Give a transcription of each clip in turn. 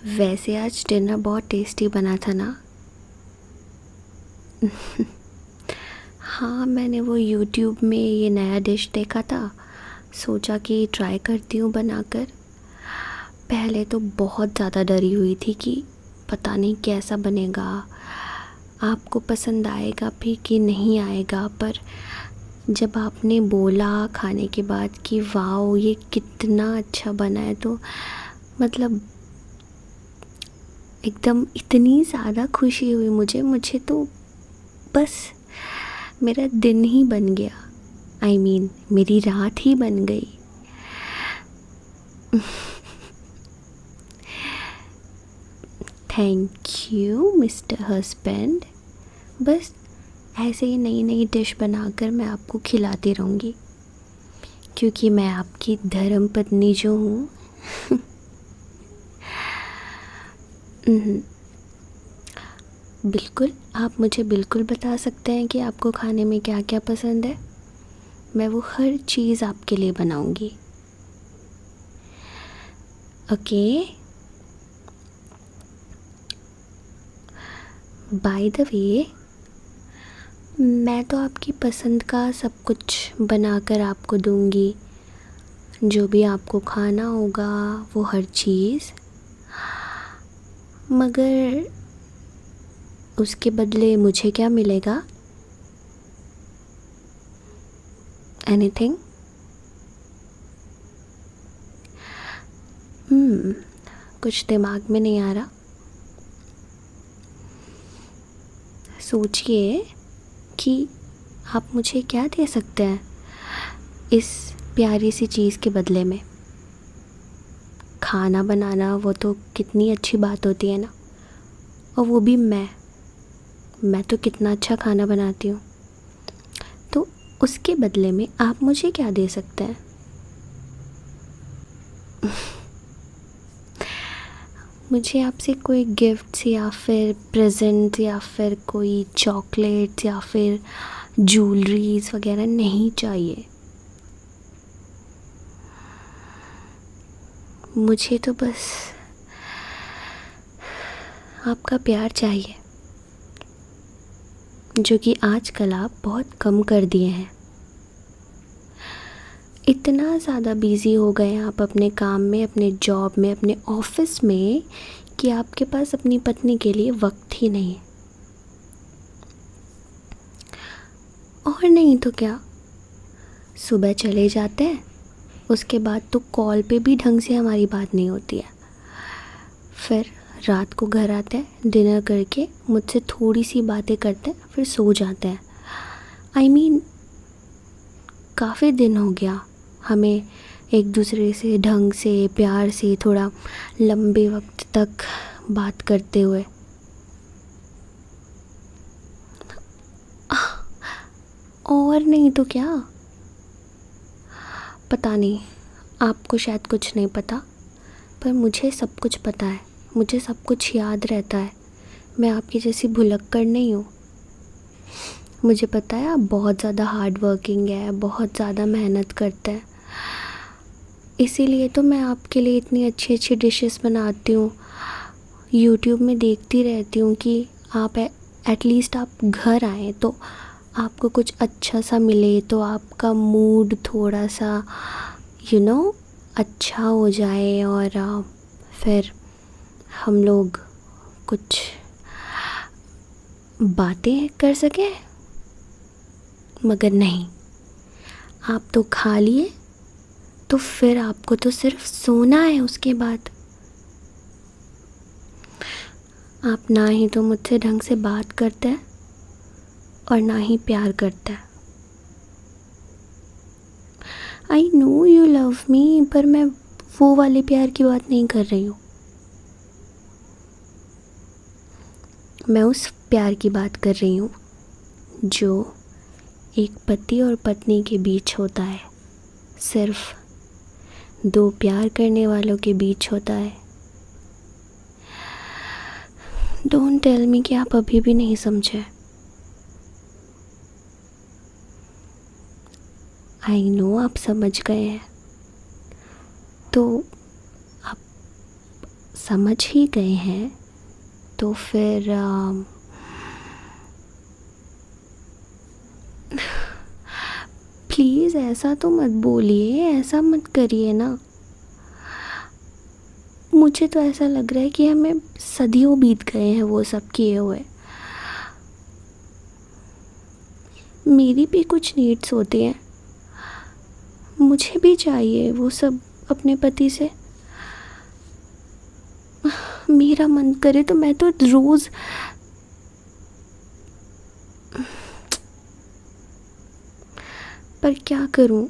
वैसे आज डिनर बहुत टेस्टी बना था ना। हाँ, मैंने वो यूट्यूब में ये नया डिश देखा था, सोचा कि ट्राई करती हूँ बनाकर। पहले तो बहुत ज़्यादा डरी हुई थी कि पता नहीं कैसा बनेगा, आपको पसंद आएगा भी कि नहीं आएगा। पर जब आपने बोला खाने के बाद कि वाओ ये कितना अच्छा बना है, तो मतलब एकदम इतनी ज़्यादा खुशी हुई मुझे तो बस मेरा दिन ही बन गया। मेरी रात ही बन गई। Thank you mister husband. बस ऐसे ही नई नई डिश बनाकर मैं आपको खिलाती रहूँगी, क्योंकि मैं आपकी धर्म पत्नी जो हूँ। बिल्कुल, आप मुझे बिल्कुल बता सकते हैं कि आपको खाने में क्या क्या पसंद है। मैं वो हर चीज़ आपके लिए बनाऊँगी। ओके, बाय द वे, मैं तो आपकी पसंद का सब कुछ बनाकर आपको दूँगी। जो भी आपको खाना होगा वो हर चीज़, मगर उसके बदले मुझे क्या मिलेगा? एनीथिंग? कुछ दिमाग में नहीं आ रहा। सोचिए कि आप मुझे क्या दे सकते हैं इस प्यारी सी चीज़ के बदले में। खाना बनाना वो तो कितनी अच्छी बात होती है ना, और वो भी मैं तो कितना अच्छा खाना बनाती हूँ। तो उसके बदले में आप मुझे क्या दे सकते हैं? मुझे आपसे कोई गिफ्ट्स या फिर प्रेजेंट या फिर कोई चॉकलेट्स या फिर ज्वेलरीज वगैरह नहीं चाहिए। मुझे तो बस आपका प्यार चाहिए, जो कि आजकल आप बहुत कम कर दिए हैं। इतना ज़्यादा बिज़ी हो गए हैं आप अपने काम में, अपने जॉब में, अपने ऑफिस में, कि आपके पास अपनी पत्नी के लिए वक्त ही नहीं है। और नहीं तो क्या, सुबह चले जाते हैं, उसके बाद तो कॉल पे भी ढंग से हमारी बात नहीं होती है। फिर रात को घर आते हैं, डिनर करके मुझसे थोड़ी सी बातें करते हैं, फिर सो जाते हैं। काफ़ी दिन हो गया हमें एक दूसरे से ढंग से, प्यार से, थोड़ा लंबे वक्त तक बात करते हुए। और नहीं तो क्या। पता नहीं, आपको शायद कुछ नहीं पता, पर मुझे सब कुछ पता है। मुझे सब कुछ याद रहता है। मैं आपकी जैसी भुलक्कड़ नहीं हूँ। मुझे पता है आप बहुत ज़्यादा हार्ड वर्किंग है, बहुत ज़्यादा मेहनत करते हैं। इसीलिए तो मैं आपके लिए इतनी अच्छी अच्छी डिशेस बनाती हूँ। यूट्यूब में देखती रहती हूँ कि आप एटलीस्ट आप घर आएँ तो आपको कुछ अच्छा सा मिले, तो आपका मूड थोड़ा सा अच्छा हो जाए, और फिर हम लोग कुछ बातें कर सकें। मगर नहीं, आप तो खा लिए, तो फिर आपको तो सिर्फ सोना है। उसके बाद आप ना ही तो मुझसे ढंग से बात करते हैं और ना ही प्यार करते हैं। I know you love me, पर मैं वो वाले प्यार की बात नहीं कर रही हूँ। मैं उस प्यार की बात कर रही हूँ जो एक पति और पत्नी के बीच होता है, सिर्फ दो प्यार करने वालों के बीच होता है। डोंट टेल मी कि आप अभी भी नहीं समझे। आई नो आप समझ गए हैं, तो समझ ही गए हैं तो फिर प्लीज़ ऐसा तो मत बोलिए, ऐसा मत करिए ना। मुझे तो ऐसा लग रहा है कि हमें सदियों बीत गए हैं वो सब किए हुए। मेरी भी कुछ नीड्स होती हैं, मुझे भी चाहिए वो सब अपने पति से। मेरा मन करे तो मैं तो रोज़ पर क्या करूं,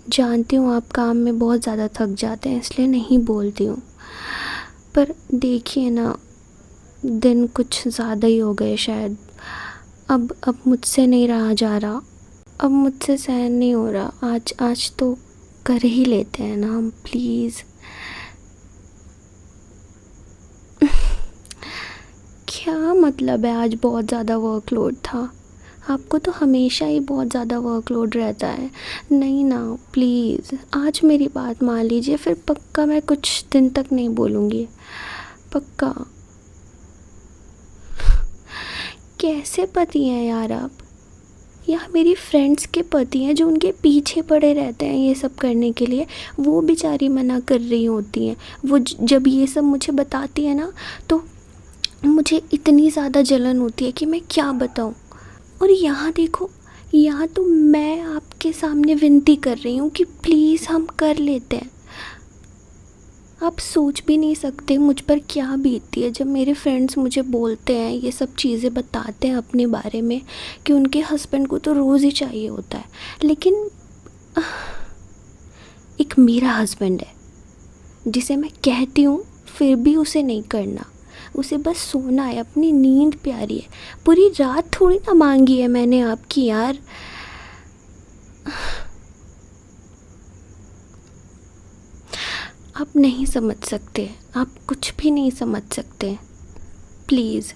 जानती हूँ आप काम में बहुत ज़्यादा थक जाते हैं इसलिए नहीं बोलती हूँ। पर देखिए ना, दिन कुछ ज़्यादा ही हो गए शायद। अब मुझसे नहीं रहा जा रहा, अब मुझसे सहन नहीं हो रहा। आज आज तो कर ही लेते हैं ना हम, प्लीज़। क्या मतलब है आज बहुत ज़्यादा वर्कलोड था? आपको तो हमेशा ही बहुत ज़्यादा वर्कलोड रहता है। नहीं ना, प्लीज़ आज मेरी बात मान लीजिए, फिर पक्का मैं कुछ दिन तक नहीं बोलूँगी, पक्का। कैसे पति हैं यार आप? या मेरी फ्रेंड्स के पति हैं जो उनके पीछे पड़े रहते हैं ये सब करने के लिए, वो बेचारी मना कर रही होती हैं। वो जब ये सब मुझे बताती है ना तो मुझे इतनी ज़्यादा जलन होती है कि मैं क्या बताऊँ। और यहाँ देखो, यहाँ तो मैं आपके सामने विनती कर रही हूँ कि प्लीज़ हम कर लेते हैं। आप सोच भी नहीं सकते मुझ पर क्या बीतती है जब मेरे फ्रेंड्स मुझे बोलते हैं, ये सब चीज़ें बताते हैं अपने बारे में कि उनके हस्बैंड को तो रोज़ ही चाहिए होता है, लेकिन एक मेरा हस्बैंड है जिसे मैं कहती हूँ फिर भी उसे नहीं करना। उसे बस सोना है, अपनी नींद प्यारी है। पूरी रात थोड़ी ना मांगी है मैंने आपकी यार। आप नहीं समझ सकते, आप कुछ भी नहीं समझ सकते। प्लीज़,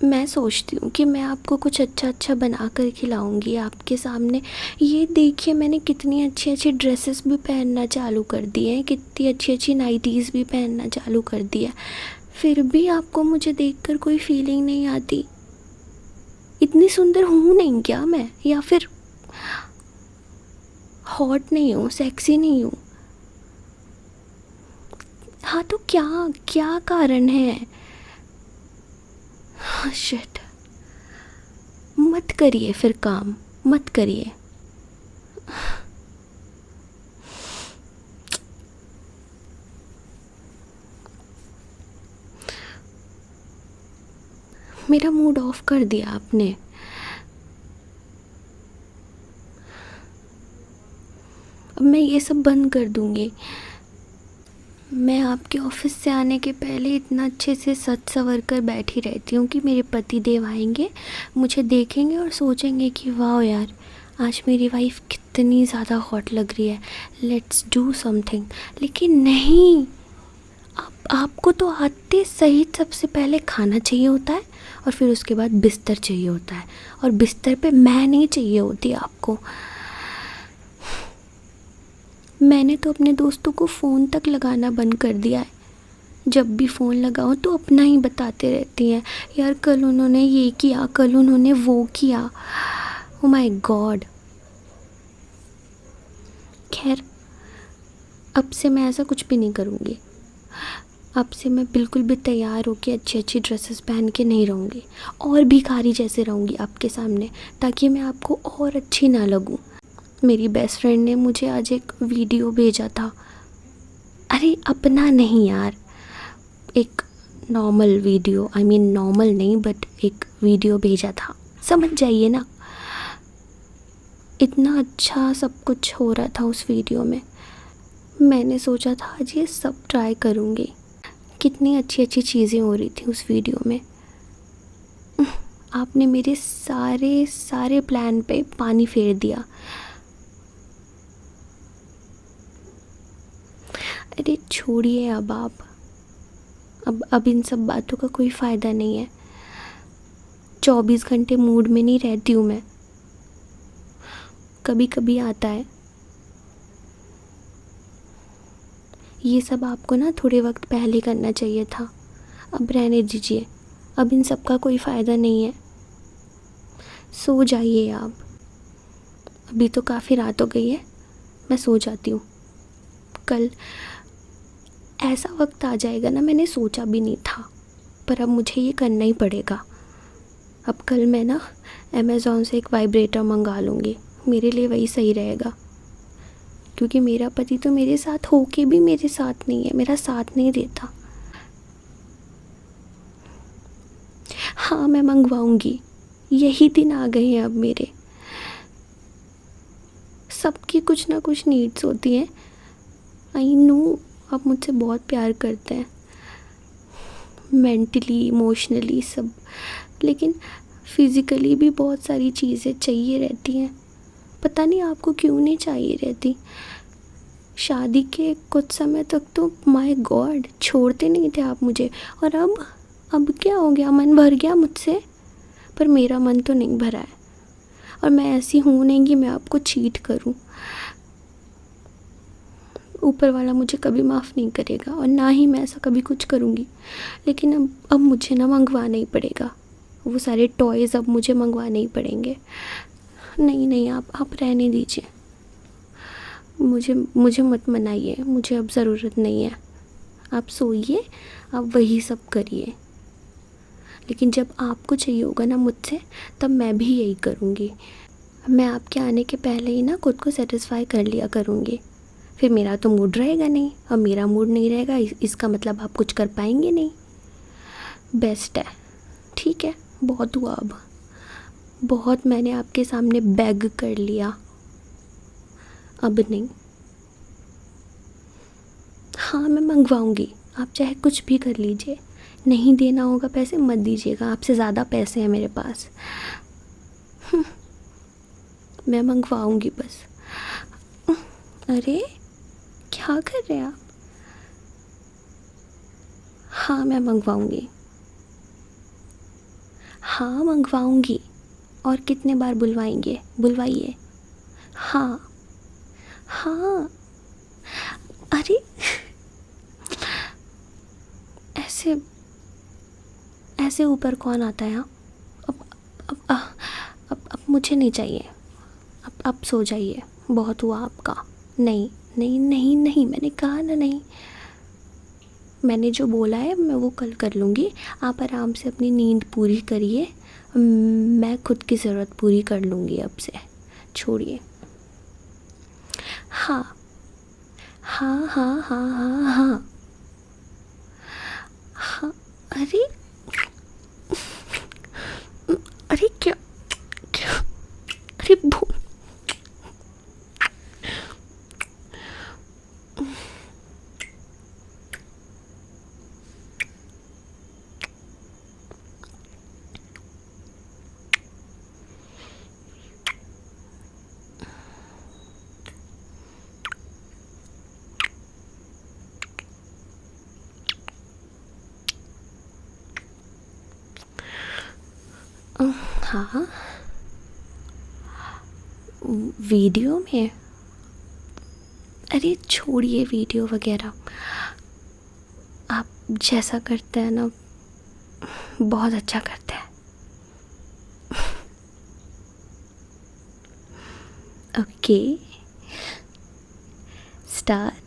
मैं सोचती हूँ कि मैं आपको कुछ अच्छा अच्छा बना कर खिलाऊँगी आपके सामने। ये देखिए, मैंने कितनी अच्छी अच्छी ड्रेसेस भी पहनना चालू कर दी हैं, कितनी अच्छी अच्छी नाइटीज़ भी पहनना चालू कर दिया, फिर भी आपको मुझे देखकर कोई फीलिंग नहीं आती। इतनी सुंदर हूँ नहीं क्या मैं? या फिर हॉट नहीं हूँ, सेक्सी नहीं हूँ? हाँ तो क्या क्या कारण है? शिट, मत करिए फिर काम, मत करिए। मेरा मूड ऑफ कर दिया आपने। अब मैं ये सब बंद कर दूँगी। मैं आपके ऑफिस से आने के पहले इतना अच्छे से सज संवर कर बैठी रहती हूँ कि मेरे पति देव आएंगे, मुझे देखेंगे और सोचेंगे कि वाह यार, आज मेरी वाइफ कितनी ज़्यादा हॉट लग रही है, लेट्स डू समथिंग। लेकिन नहीं, आपको तो आते सहित सबसे पहले खाना चाहिए होता है और फिर उसके बाद बिस्तर चाहिए होता है, और बिस्तर पे मैं नहीं चाहिए होती आपको। मैंने तो अपने दोस्तों को फ़ोन तक लगाना बंद कर दिया है। जब भी फ़ोन लगाओ तो अपना ही बताते रहती हैं, यार कल उन्होंने ये किया, कल उन्होंने वो किया। Oh my God. खैर, अब से मैं ऐसा कुछ भी नहीं करूँगी। अब से मैं बिल्कुल भी तैयार होकर अच्छी अच्छी ड्रेसेस पहन के नहीं रहूँगी, और भिखारी जैसे रहूँगी आपके सामने, ताकि मैं आपको और अच्छी ना लगूँ। मेरी बेस्ट फ्रेंड ने मुझे आज एक वीडियो भेजा था। अरे अपना नहीं यार, एक normal video, I mean normal नहीं बट एक वीडियो भेजा था, समझ जाइए ना। इतना अच्छा सब कुछ हो रहा था उस वीडियो में। मैंने सोचा था आज ये सब ट्राई करूँगी। कितनी अच्छी अच्छी चीज़ें हो रही थी उस वीडियो में। आपने मेरे सारे सारे प्लान पे पानी फेर दिया। अरे छोड़िए अब आप, अब इन सब बातों का कोई फ़ायदा नहीं है। 24 घंटे मूड में नहीं रहती हूँ मैं, कभी कभी आता है। ये सब आपको ना थोड़े वक्त पहले करना चाहिए था। अब रहने दीजिए, अब इन सब का कोई फ़ायदा नहीं है। सो जाइए आप, अभी तो काफ़ी रात हो गई है, मैं सो जाती हूँ। कल ऐसा वक्त आ जाएगा ना, मैंने सोचा भी नहीं था, पर अब मुझे ये करना ही पड़ेगा। अब कल मैं ना अमेज़ॉन से एक वाइब्रेटर मंगा लूँगी, मेरे लिए वही सही रहेगा, क्योंकि मेरा पति तो मेरे साथ होके भी मेरे साथ नहीं है, मेरा साथ नहीं देता। हाँ, मैं मंगवाऊँगी, यही दिन आ गए हैं अब मेरे। सबकी कुछ ना कुछ नीड्स होती हैं। आई नो आप मुझसे बहुत प्यार करते हैं, मेंटली इमोशनली सब, लेकिन फिज़िकली भी बहुत सारी चीज़ें चाहिए रहती हैं। पता नहीं आपको क्यों नहीं चाहिए रहती। शादी के कुछ समय तक तो माय गॉड छोड़ते नहीं थे आप मुझे, और अब क्या हो गया? मन भर गया मुझसे? पर मेरा मन तो नहीं भरा है, और मैं ऐसी हूँ नहीं कि मैं आपको चीट करूँ। ऊपर वाला मुझे कभी माफ़ नहीं करेगा, और ना ही मैं ऐसा कभी कुछ करूँगी। लेकिन अब मुझे ना मंगवाना ही पड़ेगा, वो सारे टॉयज़ अब मुझे मंगवाने ही पड़ेंगे। नहीं, आप रहने दीजिए, मुझे मत मनाइए, मुझे अब ज़रूरत नहीं है। आप सोइए, आप वही सब करिए, लेकिन जब आपको चाहिए होगा ना मुझसे, तब मैं भी यही करूँगी। मैं आपके आने के पहले ही ना खुद को सेटिस्फाई कर लिया करूँगी। फिर मेरा तो मूड रहेगा नहीं, और मेरा मूड नहीं रहेगा इसका मतलब आप कुछ कर पाएंगे नहीं। बेस्ट है, ठीक है, बहुत हुआ अब, बहुत मैंने आपके सामने बेग कर लिया, अब नहीं। हाँ, मैं मंगवाऊँगी, आप चाहे कुछ भी कर लीजिए। नहीं देना होगा पैसे मत दीजिएगा, आपसे ज़्यादा पैसे हैं मेरे पास। मैं मंगवाऊँगी बस। अरे क्या कर रहे हैं आप? हाँ, मैं मंगवाऊँगी, हाँ मंगवाऊँगी। और कितने बार बुलवाएंगे? बुलवाइए। हाँ हाँ। अरे ऐसे ऐसे ऊपर कौन आता है? अब मुझे नहीं चाहिए, अब सो जाइए, बहुत हुआ आपका। नहीं नहीं नहीं नहीं, मैंने कहा ना नहीं, मैंने जो बोला है मैं वो कल कर लूँगी। आप आराम से अपनी नींद पूरी करिए, मैं खुद की ज़रूरत पूरी कर लूँगी अब से, छोड़िए। हाँ हाँ हाँ हाँ हाँ हाँ हाँ। अरे अरे क्या क्या? अरे हाँ, वीडियो में? अरे छोड़िए वीडियो वगैरह, आप जैसा करते हैं ना बहुत अच्छा करते हैं। Okay, start.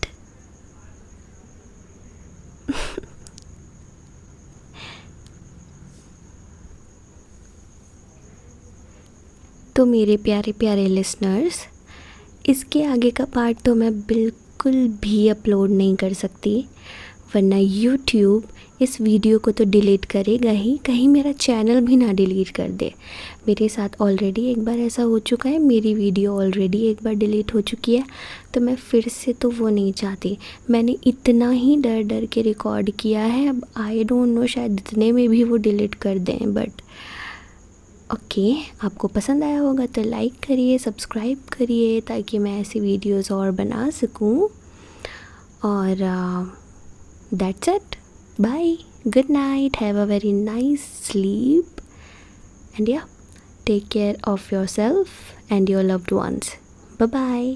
तो मेरे प्यारे प्यारे लिसनर्स, इसके आगे का पार्ट तो मैं बिल्कुल भी अपलोड नहीं कर सकती, वरना यूट्यूब इस वीडियो को तो डिलीट करेगा ही, कहीं मेरा चैनल भी ना डिलीट कर दे। मेरे साथ ऑलरेडी एक बार ऐसा हो चुका है, मेरी वीडियो ऑलरेडी एक बार डिलीट हो चुकी है, तो मैं फिर से तो वो नहीं चाहती। मैंने इतना ही डर डर के रिकॉर्ड किया है, अब आई डोंट नो शायद इतने में भी वो डिलीट कर दें, बट ओके, आपको पसंद आया होगा तो लाइक करिए, सब्सक्राइब करिए, ताकि मैं ऐसी वीडियोस और बना सकूं। और that's it, bye, good night, have a very nice sleep, and yeah take care of yourself and your loved ones. Bye bye.